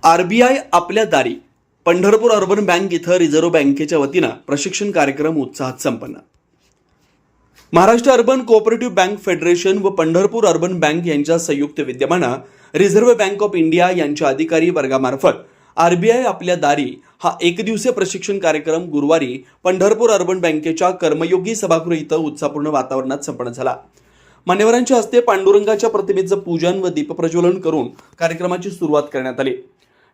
RBI आपल्या दारी. Pandharpur urban bank इथं रिझर्व्ह बँकेच्या वतीनं प्रशिक्षण कार्यक्रम उत्साहात संपन्न. Maharashtra urban cooperative bank federation व पंढरपूर अर्बन बँक यांच्या संयुक्त विद्यमानं रिझर्व्ह बँक ऑफ इंडिया यांच्या अधिकारी वर्गामार्फत आरबीआय आपल्या दारी हा एकदिवसीय प्रशिक्षण कार्यक्रम गुरुवारी पंढरपूर अर्बन बँकेच्या कर्मयोगी सभागृह इथं उत्साहपूर्ण वातावरणात संपन्न झाला. मान्यवरांच्या हस्ते पांडुरंगाच्या प्रतिमेचं पूजन व दीपप्रज्वलन करून कार्यक्रमाची सुरुवात करण्यात आली.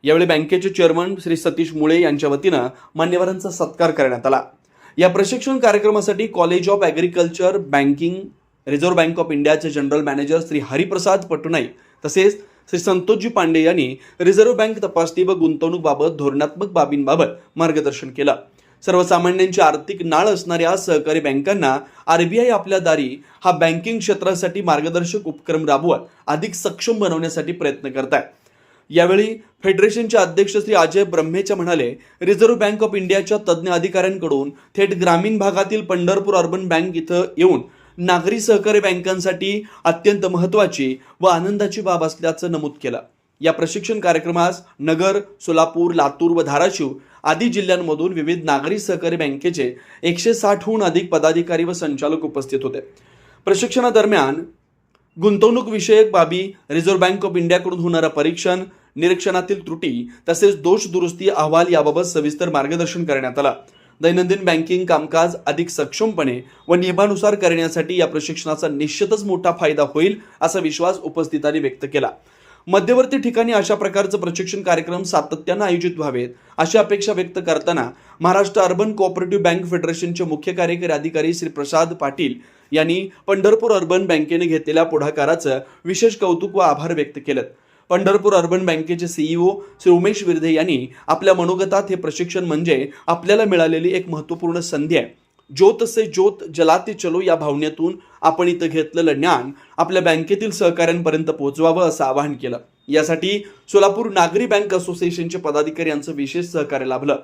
यावेळी बँकेचे चेअरमन श्री सतीश मुळे यांच्या वतीनं मान्यवरांचा सत्कार करण्यात आला. या प्रशिक्षण कार्यक्रमासाठी college of agriculture banking reserve bank of इंडियाचे जनरल मॅनेजर श्री हरिप्रसाद पटनाईक तसेच श्री संतोषजी पांडे यांनी रिझर्व्ह बँक तपासणी व गुंतवणूकबाबत धोरणात्मक बाबींबाबत मार्गदर्शन केलं. सर्वसामान्यांची आर्थिक नाळ असणाऱ्या सहकारी बँकांना आरबीआय आपल्या दारी हा बँकिंग क्षेत्रासाठी मार्गदर्शक उपक्रम राबवत अधिक सक्षम बनवण्यासाठी प्रयत्न करत आहे. यावेळी फेडरेशनचे अध्यक्ष श्री अजय ब्रह्मेच्या म्हणाले, रिझर्व्ह बँक ऑफ इंडियाच्या तज्ज्ञ अधिकाऱ्यांकडून थेट ग्रामीण भागातील पंढरपूर अर्बन बँक इथं येऊन नागरी सहकारी बँकांसाठी अत्यंत महत्त्वाची व आनंदाची बाब असल्याचं नमूद केलं. या प्रशिक्षण कार्यक्रमास नगर, सोलापूर, लातूर व धाराशिव आदी जिल्ह्यांमधून विविध नागरी सहकारी बँकेचे 160हून अधिक पदाधिकारी व संचालक उपस्थित होते. प्रशिक्षणादरम्यान गुंतवणूक विषयक बाबी, रिझर्व्ह बँक ऑफ इंडियाकडून होणारं परीक्षण, निरीक्षणातील त्रुटी तसेच दोष दुरुस्ती अहवाल याबाबत सविस्तर मार्गदर्शन करण्यात आलं. दैनंदिन बँकिंग कामकाज अधिक सक्षमपणे व नियमानुसार करण्यासाठी या प्रशिक्षणाचा निश्चितच मोठा फायदा होईल असा विश्वास उपस्थितांनी व्यक्त केला. मध्यवर्ती ठिकाणी अशा प्रकारचं प्रशिक्षण कार्यक्रम सातत्यानं आयोजित व्हावेत अशी अपेक्षा व्यक्त करताना महाराष्ट्र अर्बन कोऑपरेटिव्ह बँक फेडरेशनचे मुख्य कार्यकारी अधिकारी श्री प्रसाद पाटील यांनी पंढरपूर अर्बन बँकेने घेतलेल्या पुढाकाराचं विशेष कौतुक व आभार व्यक्त केलेत. पंढरपूर अर्बन बँकेचे सीईओ श्री उमेश विरधे यांनी आपल्या मनोगतात हे प्रशिक्षण म्हणजे आपल्याला मिळालेली एक महत्त्वपूर्ण संधी आहे. ज्योत से ज्योत जलाते चलो या भावनेतून आपण इथं घेतलेलं ज्ञान आपल्या बँकेतील सहकाऱ्यांपर्यंत पोहोचवावं असं आवाहन केलं. यासाठी सोलापूर नागरी बँक असोसिएशनचे पदाधिकारी यांचं विशेष सहकार्य लाभलं.